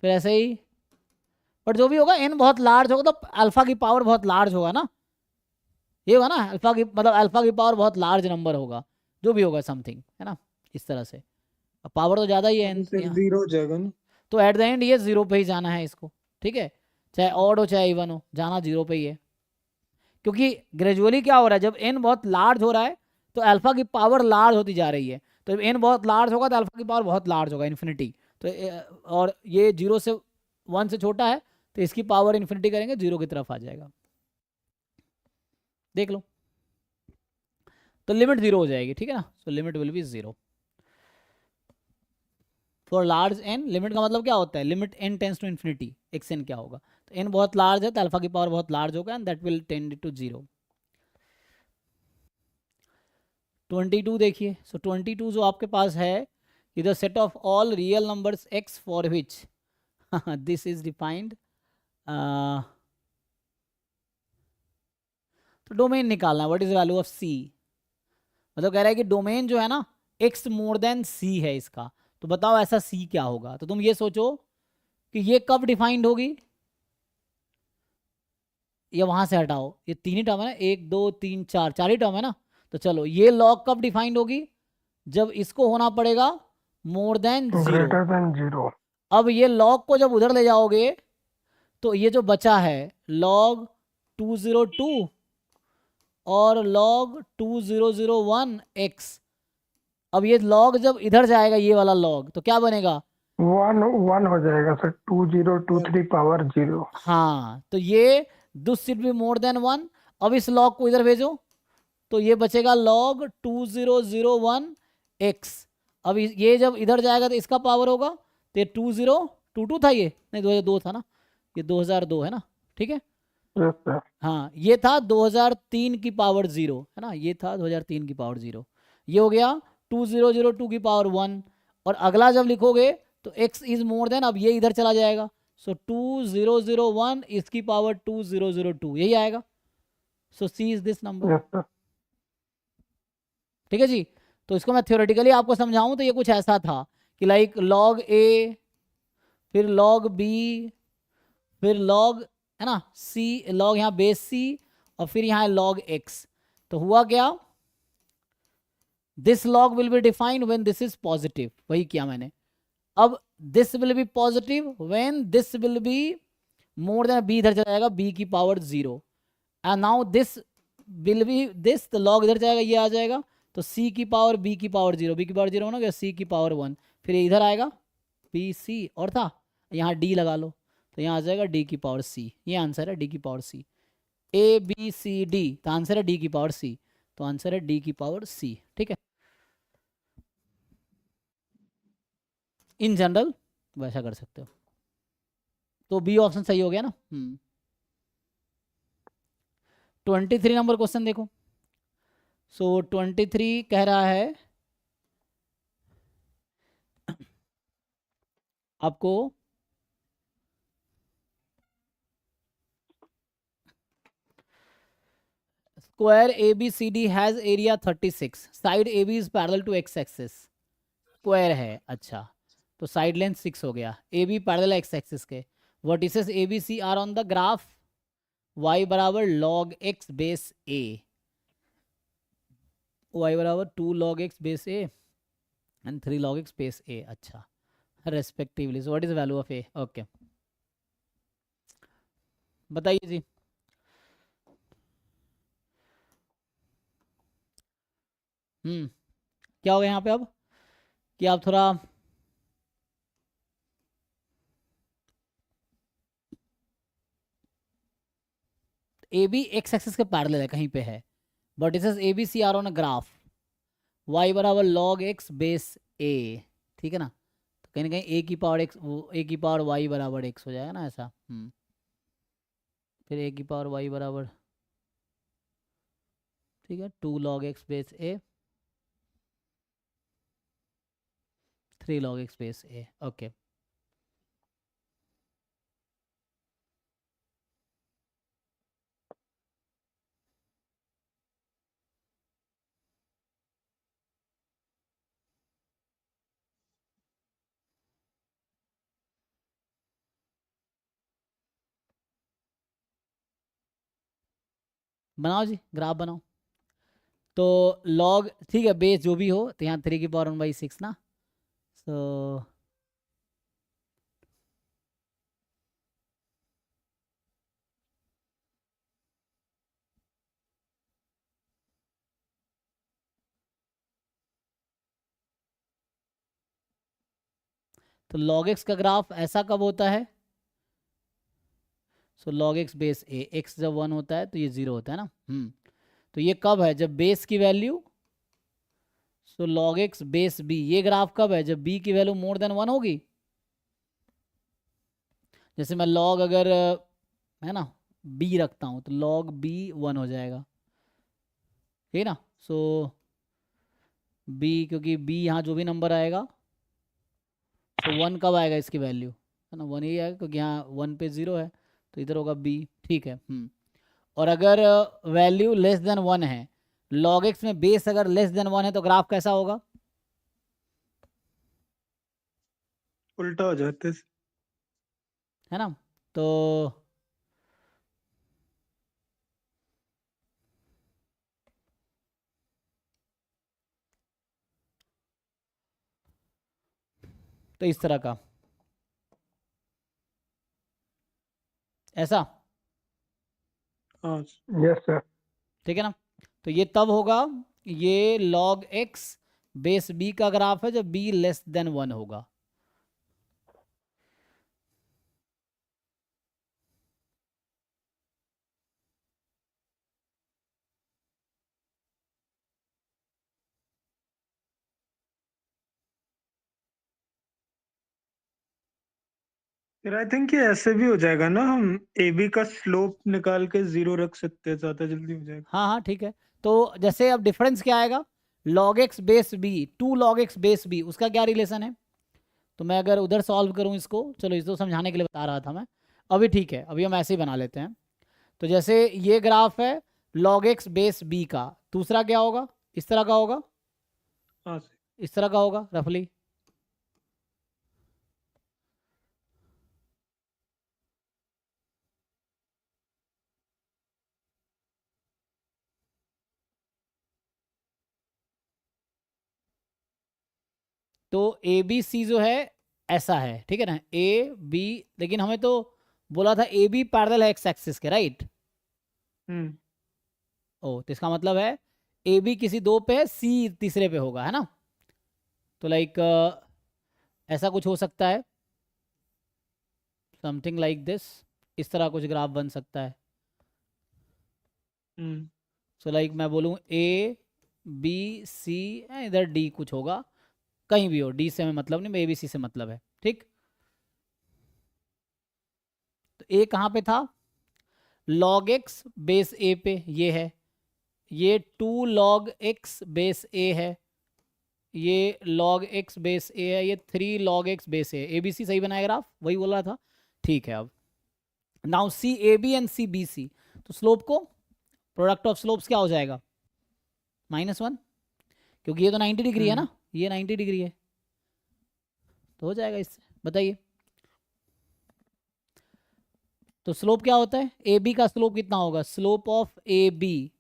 फिर ऐसे ही, बट जो भी होगा n बहुत लार्ज होगा तो अल्फा की पावर बहुत लार्ज होगा ना, ये होगा ना, अल्फा की मतलब अल्फा की पावर बहुत लार्ज नंबर होगा, जो भी होगा समथिंग, है ना, इस तरह से। अब पावर तो ज़्यादा ही है अभी n सर यहाँ, 0 हो जाएगा ना। तो एट द एंड ये 0 पे ही जाना है इसको, ठीक है, चाहे ऑड हो चाहे इवन हो, जाना 0 पे ही है, क्योंकि ग्रेजुअली क्या हो रहा है, जब n बहुत लार्ज हो रहा है तो अल्फा की पावर लार्ज होती जा रही है, तो जब n बहुत लार्ज होगा तो अल्फा की पावर बहुत लार्ज होगा, इन्फिनिटी, तो और ये 0 से 1 से छोटा है तो इसकी पावर इन्फिनिटी करेंगे 0 की तरफ आ जाएगा, देख लो, तो लिमिट 0 हो जाएगी, ठीक है ना, so limit will be 0 for large n। Limit का मतलब क्या होता है, limit n tends to infinity, x n क्या होगा, तो n बहुत लार्ज है तो अल्फा की पावर बहुत लार्ज होगा and that will tend to 0। 22 देखिए, सो 22 जो आपके पास है, इधर set of all real numbers x for which this is defined, तो डोमेन निकालना, what is value of c, मतलब कह रहा है कि डोमेन जो है ना x मोर देन c है इसका, तो बताओ ऐसा c क्या होगा, तो तुम ये सोचो कि ये कब डिफाइंड होगी, ये वहां से हटाओ, ये तीन ही टर्म है ना, 1 2 3 4, चार ही टर्म है ना, तो चलो ये लॉग कब डिफाइंड होगी, जब इसको होना पड़ेगा मोर देन 0। Greater than 0। अब ये लॉग को जब उधर ले जाओगे तो ये जो बचा है लॉग 202 और log 2001 x, अब ये log जब इधर जाएगा ये वाला log तो क्या बनेगा, 1 हो जाएगा सर, 2023 पावर 0। हाँ, तो ये this should be more than 1। अब इस log को इधर भेजो तो ये बचेगा log 2001 x। अब ये जब इधर जाएगा तो इसका पावर होगा, तो ये 2022 था, ये नहीं 2002 था ना, ये 2002 है ना, ठीक है, यस सर। हाँ ये था 2003 की पावर 0, है ना, ये था 2003 की पावर 0, ये हो गया 2002 की पावर 1, और अगला जब लिखोगे तो x इज मोर देन, अब ये इधर चला जाएगा, सो 2001 इसकी पावर 2002 यही आएगा, सो c is this number, yes sir. ठीक है जी। तो इसको मैं थ्योरेटिकली आपको समझाऊं तो ये कुछ ऐसा था कि लाइक log a, फिर log b, फिर log, है ना, c, log यहाँ बेस c, और फिर यहाँ log x, तो हुआ क्या, this log will be defined when this is positive, वही किया मैंने। अब this will be positive when this will be more than, b इधर चला जाएगा b की power 0, and now this will be this, तो log इधर जाएगा ये आ जाएगा, तो c की पावर b की पावर 0, b की पावर 0 होना गया, c की पावर 1, फिर ये इधर आएगा b c, और था यहाँ d लगा लो, तो यहाँ आ जाएगा d की पावर c, ये आंसर है d की power c, a b c d, तो आंसर है d की पावर c, तो आंसर है d की पावर c, ठीक है, इन जनरल वैसा कर सकते हो, तो बी ऑप्शन सही हो गया ना। 23 नंबर क्वेश्चन देखो, सो 23 कह रहा है आपको square ABCD has area 36, side AB is parallel to x axis, square है, अच्छा तो साइड लेंथ 6 हो गया, AB पैरेलल x एक्सिस के, vertices ABC are on the graph y बराबर log x base a, y बराबर 2 log x base a and 3 log x base a, अच्छा respectively, so what is value of a, okay बताइए जी। क्या होगा यहाँ पे अब कि आप थोड़ा ए बी एक्स एक्सिस के पैरेलल है कहीं पे है, but it is A B C are on a graph y बराबर log x बेस a, ठीक है ना, तो कहीं ना कहीं a की पावर x, a की पावर y बराबर x हो जाएगा ना ऐसा, फिर a की पावर y बराबर, ठीक है 2 log x base a 3 log x base a, okay बनाओ जी, ग्राफ बनाओ। तो log, ठीक है बेस जो भी हो, तो यहाँ 3 की पावर 1/6 ना, तो log x का ग्राफ ऐसा कब होता है, सो log x base a, x जब 1 होता है तो ये 0 होता है ना, तो ये कब है, जब बेस की वैल्यू, सो log x बेस b, ये ग्राफ कब है, जब b की वैल्यू मोर देन 1 होगी, जैसे मैं log अगर है ना b रखता हूँ तो log b 1 हो जाएगा, ठीक है ना, सो b, क्योंकि b यहाँ जो भी नंबर आएगा तो 1 कब आएगा इसकी वैल्यू, है ना 1 ही आएगा, क्योंकि यहाँ 1 पे 0 है, तो इधर होगा b, ठीक है। और अगर वैल्यू लेस देन 1 है, log x में बेस अगर लेस देन 1 है तो ग्राफ कैसा होगा, उल्टा हो जाते हैं। है ना, तो इस तरह का ऐसा, हाँ यस सर। ठीक है ना, तो ये तब होगा, ये log x बेस b का ग्राफ है जब b लेस देन 1 होगा, फिर आई थिंक ये ऐसे भी हो जाएगा ना, हम ए बी का स्लोप निकाल के 0 रख सकते हैं, ज्यादा जल्दी हो जाएगा। हाँ हाँ ठीक है, तो जैसे अब डिफरेंस क्या आएगा, log x base b 2 log x base b, उसका क्या रिलेशन है, तो मैं अगर उधर सॉल्व करूँ इसको, चलो इसको समझाने के लिए बता रहा था मैं, अभी ठीक है, अभी हम ऐसे ही बना लेते हैं। तो जैसे ये ग्राफ है log x बेस b का, दूसरा क्या होगा, इस तरह का होगा, हाँ इस तरह का होगा रफली, तो ए बी सी जो है ऐसा है, ठीक है ना, ए बी, लेकिन हमें तो बोला था ए बी पैरेलल है एक्स एक्सिस के, राइट, हम्म ओ तो इसका मतलब है ए बी किसी दो पे है, सी तीसरे पे होगा, है ना, तो लाइक ऐसा कुछ हो सकता है, समथिंग लाइक दिस, इस तरह कुछ ग्राफ बन सकता है, हम्म सो लाइक मैं बोलूँ ए बी सी, इधर डी कुछ होगा, कहीं भी हो, डी से हमें मतलब नहीं, ए बी सी से मतलब है, ठीक, तो ए कहाँ पे था, log x बेस a पे ये है, ये 2 log x बेस a है, ये log x बेस a है, ये 3 log x base a, A B C सही बनाया ग्राफ, वही बोल रहा था, ठीक है। अब now C A B and C B C, तो स्लोप को प्रोडक्ट ऑफ स्लोप्स क्या हो जाएगा, -1, क्योंकि ये तो 90 डिग्री है ना, ये 90 डिग्री है, तो हो जाएगा इससे। बताइए, तो स्लोप क्या होता है, ए बी का स्लोप कितना होगा, slope of A B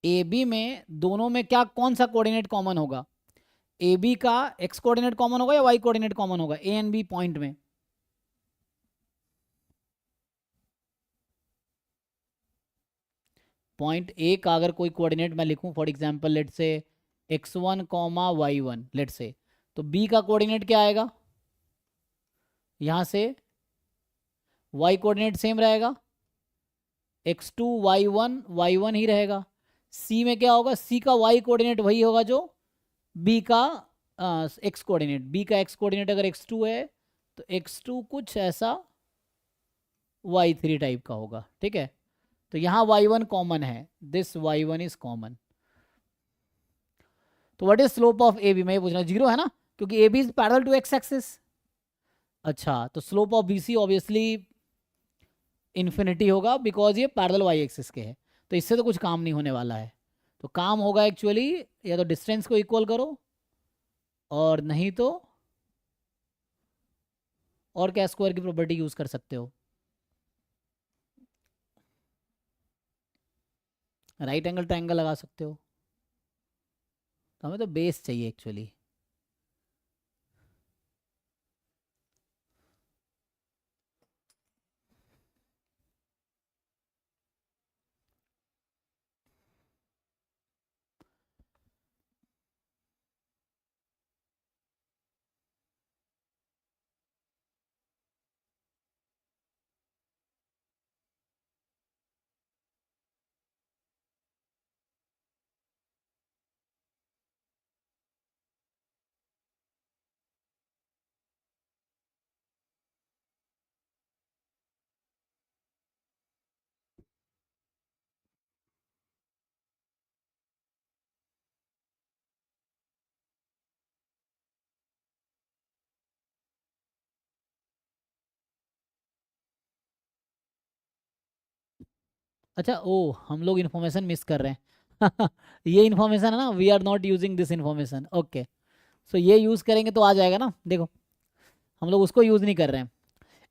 A B में दोनों में क्या, कौन सा कोऑर्डिनेट कॉमन होगा, ए बी का एक्स कोऑर्डिनेट कॉमन होगा या वाई कोऑर्डिनेट कॉमन होगा, ए एंड बी पॉइंट में। पॉइंट ए का अगर कोई कोऑर्डिनेट मैं लिखूं, फॉर एग्जांपल लेट से x1 कॉमा y1 लेट से, तो बी का कोऑर्डिनेट क्या आएगा, यहां से y कोऑर्डिनेट सेम रहेगा, x2 y1 ही रहेगा। सी में क्या होगा, सी का y कोऑर्डिनेट वही होगा जो बी का एक्स कोऑर्डिनेट, बी का एक्स कोऑर्डिनेट अगर x2 है तो x2 कुछ ऐसा y3 टाइप का होगा, ठीक है। तो यहाँ y1 कॉमन है, दिस y1 इज कॉमन। तो what is slope of A B, मैं ये पूछ रहा हूँ, 0 है ना, क्योंकि A B is parallel to x axis. अच्छा, तो slope of B C obviously infinity होगा, बिकॉज ये पैरेलल वाई एक्सिस के है, तो इससे तो कुछ काम नहीं होने वाला है। तो काम होगा एक्चुअली या तो डिस्टेंस को इक्वल करो, और नहीं तो और क्या स्क्वायर की प्रॉपर्टी यूज कर सकते हो, राइट एंगल ट्रायंगल लगा सकते हो। तो हमें तो बेस चाहिए एक्चुअली। अच्छा, ओ हम लोग इन्फॉर्मेशन मिस कर रहे हैं ये इन्फॉर्मेशन है ना, we are not using this information, okay. So ये यूज़ करेंगे तो आ जाएगा ना, देखो हम लोग उसको यूज़ नहीं कर रहे हैं।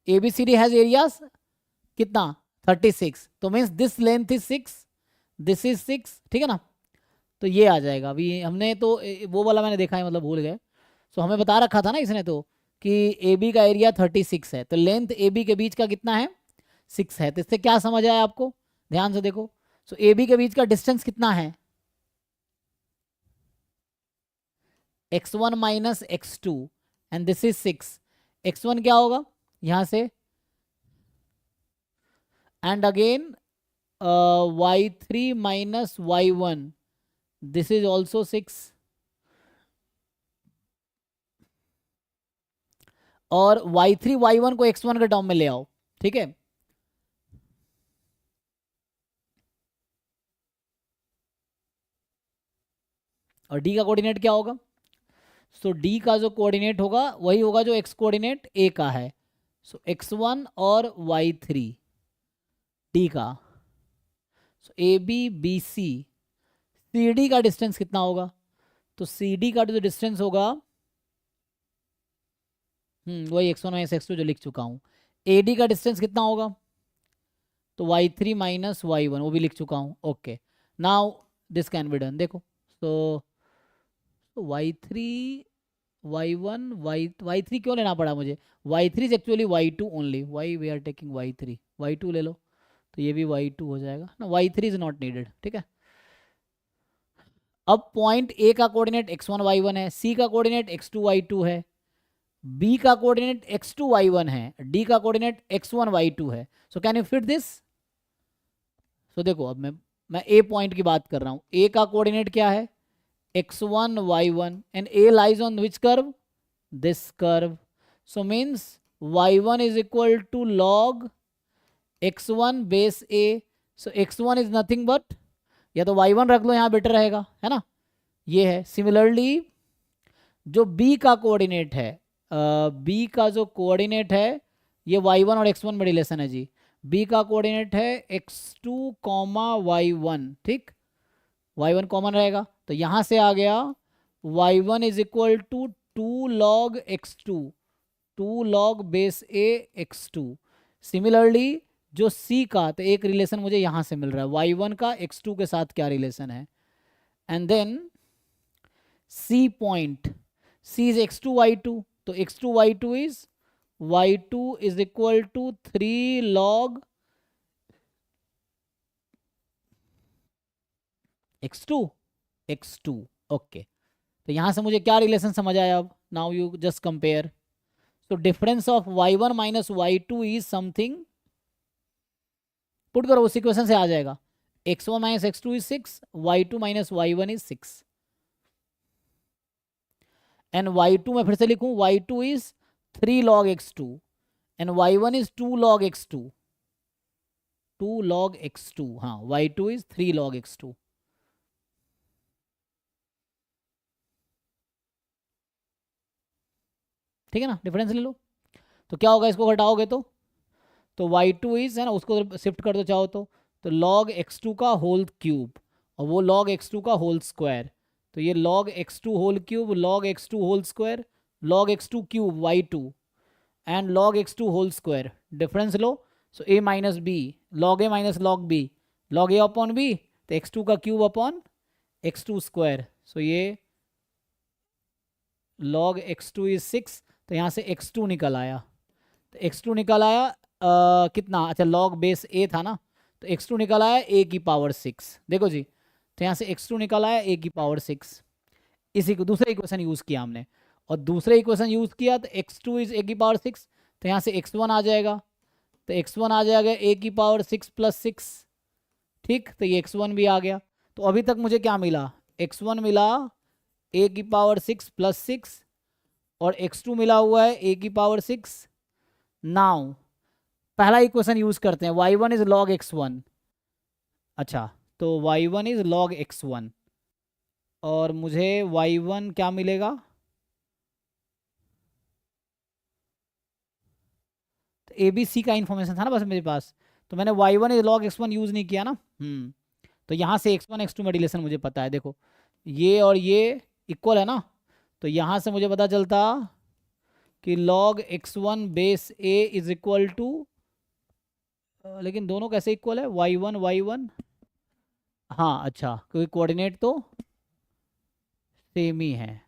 A B C D has areas कितना, 36, तो means this length is 6, this is 6, ठीक है ना। तो ये आ जाएगा, अभी हमने तो वो वाला मैंने देखा है, मतलब भूल गए। सो हमें बता रखा था ना इसने तो कि ए बी का एरिया 36 है, तो लेंथ ए बी के बीच का कितना है, 6 है। तो इससे क्या समझ आया आपको, ध्यान से देखो। सो ए बी के बीच का डिस्टेंस कितना है, x1 minus x2 and this is 6। x1 क्या होगा यहाँ से, and again y3 minus y1, this is also 6, और y3 y1 को x1 के टर्म में ले आओ, ठीक है। और d का कोऑर्डिनेट क्या होगा, सो d का जो कोऑर्डिनेट होगा वही होगा जो x कोऑर्डिनेट a का है। सो x1 और y3 d का, so a b b c, c d का डिस्टेंस कितना होगा, तो सी डी का जो डिस्टेंस होगा, वही x1 माइनस x2 जो लिख चुका हूँ। ए डी का डिस्टेंस कितना होगा, तो y3 माइनस y1 वो भी लिख चुका हूँ, okay. Now this can be done, देखो तो y3 y1 y3 क्यों लेना पड़ा मुझे, y3 is actually y2 only, why we are taking y3, y2 ले लो, तो ये भी y2 हो जाएगा ना, y3 इज नॉट नीडेड, ठीक है। अब पॉइंट ए का कोऑर्डिनेट x1 y1 है, सी का कोऑर्डिनेट x2 y2 है, बी का कोऑर्डिनेट x2 y1 है, डी का कोऑर्डिनेट x1 y2 है। So can you fit this? So देखो अब मैं ए पॉइंट की बात कर रहा हूं। ए का कोऑर्डिनेट क्या है? x1 y1 and A lies on which curve? This curve. So means y1 is equal to log x1 base a। सो x1 इज नथिंग बट, या तो y1 रख लो यहाँ बेटर रहेगा, है ना, ये है। सिमिलरली जो b का कोऑर्डिनेट है, b का जो कोऑर्डिनेट है ये y1 और x1 में रिलेशन है जी। b का कोऑर्डिनेट है x2 y1, ठीक, y1 कॉमन रहेगा तो यहाँ से आ गया y1 is equal to 2 log x2, 2 log base a x2। Similarly जो C का, तो एक रिलेशन मुझे यहाँ से मिल रहा है, y1 का x2 के साथ क्या रिलेशन है, and then C point, C is x2 y2, तो x2 y2 is y2 is equal to 3 log x2 okay. तो यहाँ से मुझे क्या रिलेशन समझ आया अब? Now you just compare. तो difference of y1 minus y2 is something, put करो उस इक्वेशन से आ जाएगा, x1 minus x2 is 6, y2 minus y1 is 6, and y2 मैं फिर से लिखूं, y2 is 3 log x2 and y1 is 2 log x2, 2 log x2, हाँ y2 इज 3 log x2। ठीक है ना, डिफरेंस ले लो। तो क्या होगा, इसको घटाओगे तो y2 इज, है ना, उसको शिफ्ट कर दो चाहो तो log x2 का होल क्यूब और वो log x2 का होल स्क्वायर, तो ये log x2 whole cube, log x2 whole square, log x2 cube y2 and log x2 whole square, difference लो। So a minus B, log a minus log b, log a upon b, तो x2 का cube upon x2 square. सो ये log x2 is 6, तो यहाँ से x2 निकल आया, तो x2 निकल आया कितना, अच्छा log बेस a था ना, तो x2 निकल आया a की पावर 6। देखो जी, तो यहाँ से x2 निकल आया a की पावर 6, इसी को दूसरे इक्वेशन यूज़ किया हमने, और दूसरे इक्वेशन यूज़ किया तो x2 इज a की पावर 6, तो यहाँ से x1 आ जाएगा, तो x1 आ जाएगा a की पावर 6 प्लस 6, ठीक, तो ये x1 भी आ गया। तो अभी तक मुझे क्या मिला, x1 मिला a की पावर 6 प्लस 6 और x2 मिला हुआ है a की पावर 6। नाउ पहला इक्वेशन यूज करते हैं, y1 इज log x1, अच्छा तो y1 इज log x1 और मुझे y1 क्या मिलेगा, तो ABC का इंफॉर्मेशन था ना बस मेरे पास, तो मैंने y1 is log x1 use नहीं किया ना, तो यहाँ से x1 x2 में रिलेशन मुझे पता है, देखो ये और ये इक्वल है ना, तो यहाँ से मुझे पता चलता कि log x1 base a is equal to, लेकिन दोनों कैसे इक्वल है, y1 हाँ अच्छा, क्योंकि कोऑर्डिनेट तो सेम ही है।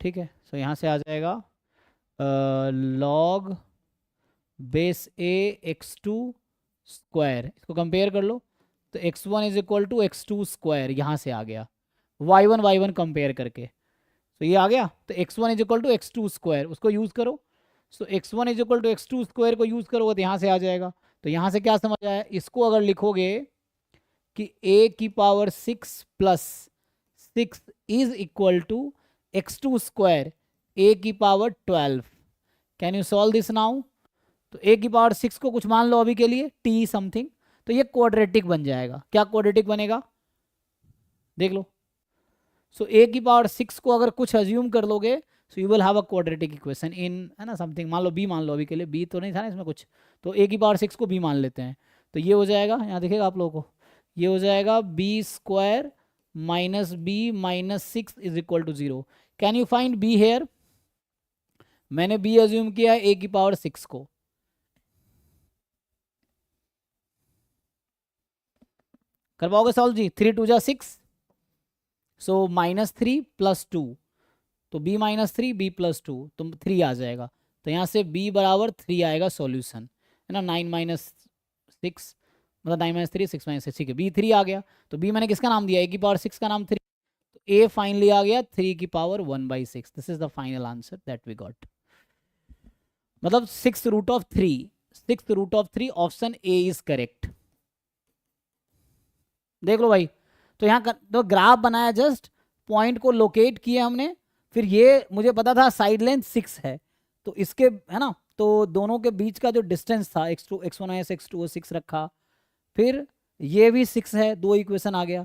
ठीक है, सो यहाँ से आ जाएगा log base a x2 square, इसको कंपेयर कर लो, तो x1 is equal to x2 square, यहाँ से आ गया y1 कंपेयर करके, तो ये आ गया, तो x1 is equal to x2 square, उसको यूज़ करो, so x1 is equal to x2 square को यूज़ करोगे तो यहाँ से आ जाएगा। तो यहाँ से क्या समझ आया, इसको अगर लिखोगे कि a की power 6 plus 6 is equal to x2 square a की power 12, can you solve this now? तो a की पावर 6 को कुछ मान लो अभी के लिए t समथिंग, तो ये क्वाड्रेटिक बन जाएगा। क्या क्वाड्रेटिक बनेगा, देख लो। सो a की पावर 6 को अगर कुछ अज्यूम कर लोगे, so you will have a quadratic equation in, है ना, समथिंग, मान लो b मान लो अभी के लिए, b तो नहीं था ना इसमें कुछ, तो a की पावर 6 को b मान लेते हैं, तो ये हो जाएगा, यहाँ दिखेगा आप लोगों को, ये हो जाएगा b square minus b minus 6 is equal to 0। Can you find b here? मैंने b अज्यूम किया है a की पावर 6 को, कर पाओगे सॉल्व जी? 3 2 जा 6, सो -3 + 2, तो b -3 b + 2, तो 3 आ जाएगा, तो यहाँ से b बराबर 3 आएगा सॉल्यूशन, है ना। 9 माइनस 6 मतलब 9 माइनस 3 6 माइनस 6, ठीक है, b 3 आ गया। तो b मैंने किसका नाम दिया, a की पावर 6 का नाम 3, तो a फाइनली आ गया 3 की power 1/6। This is the final answer that we got, मतलब 6 root of 3, 6 root of 3 option A is correct. देख लो भाई, तो यहाँ तो ग्राफ बनाया, जस्ट पॉइंट को लोकेट किया हमने, फिर ये मुझे पता था साइड लेंथ 6 है, तो इसके, है ना, तो दोनों के बीच का जो डिस्टेंस था x2 x1 है x2 6 रखा, फिर ये भी 6 है, 2 इक्वेशन आ गया।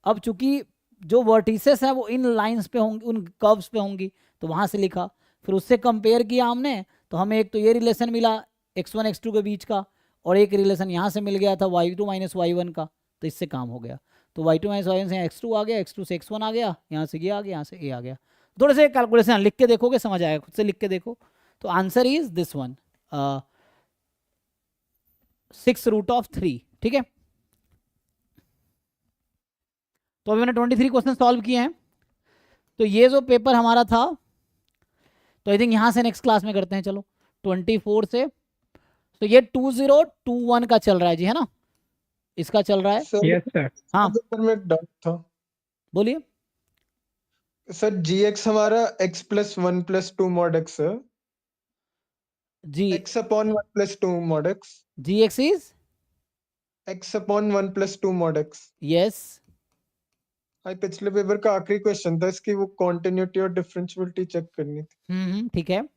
अब चूंकि जो वर्टिसेस है वो इन लाइंस पे होंगी, उन कर्व्स पे होंगी, तो वहां से लिखा, फिर उससे कंपेयर किया हमने, तो हमें एक तो ये रिलेशन मिला x1 x2 के बीच का, और एक रिलेशन यहाँ से मिल गया था y2 माइनस y1 का, तो इससे काम हो गया। तो y2 माइनस y1 से x2 आ गया, x2 से x1 आ गया, यहाँ से ये आ गया, यहाँ से a आ गया। थोड़े से कैलकुलेशन लिख के देखोगे समझ आएगा, खुद से लिख के देखो। तो answer is this one, 6 root of 3, ठीक है। तो अभी मैंने 23 क्वेश्चन सॉल्व किए हैं। तो ये जो पेपर हमारा था, तो आई थिंक यहाँ से नेक्स्ट क्लास में करते हैं, चलो 24 से। तो ये 2021 का चल रहा है जी, है ना, इसका चल रहा है। Sir yes sir. हाँ सर में एक डाउट था बोलिए। सर, gx हमारा x plus 1 plus 2 mod x है, G x upon 1 plus 2 mod x, G x is x upon 1 plus 2 mod x। Yes, भाई पिछले पेपर का आखिरी क्वेश्चन था, इसकी वो कॉन्टिन्यूटी और डिफरेंशियबिलिटी चेक करनी थी। ठीक है। तो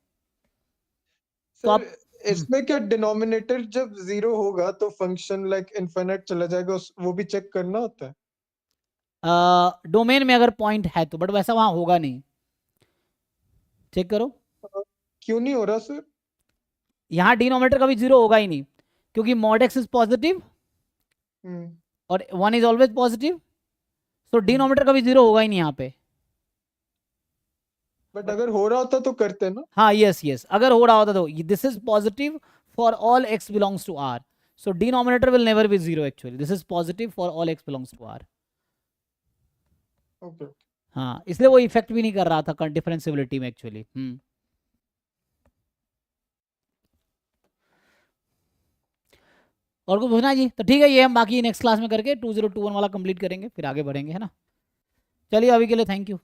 सर आप इसमें क्या डिनोमिनेटर जब 0 होगा तो फंक्शन लाइक इनफिनिट चला जाएगा, वो भी चेक करना होता है? डोमेन में अगर पॉइंट है तो, बट वैसा वहां होगा नहीं, चेक करो। क्यों नहीं हो रहा सर? यहाँ डिनोमिनेटर कभी 0 होगा ही नहीं, क्योंकि मॉड एक्स इज पॉजिटिव और 1 इज ऑलवेज पॉजिटिव, तो डिनोमिनेटर कभी 0 होगा ही नहीं यहाँ पे। बट अगर हो रहा होता तो करते ना। हाँ यस यस, अगर हो रहा होता तो this is positive for all x belongs to r, so denominator will never be 0 actually, this is positive for all x belongs to r। Okay. हाँ, इसलिए वो इफेक्ट भी नहीं कर रहा था डिफरेंशियबिलिटी में एक्चुअली। और कुछ पूछना है जी? तो ठीक है, ये हम बाकी नेक्स्ट क्लास में करके 2021 वाला कंप्लीट करेंगे, फिर आगे बढ़ेंगे, है ना। चलिए अभी के लिए थैंक यू।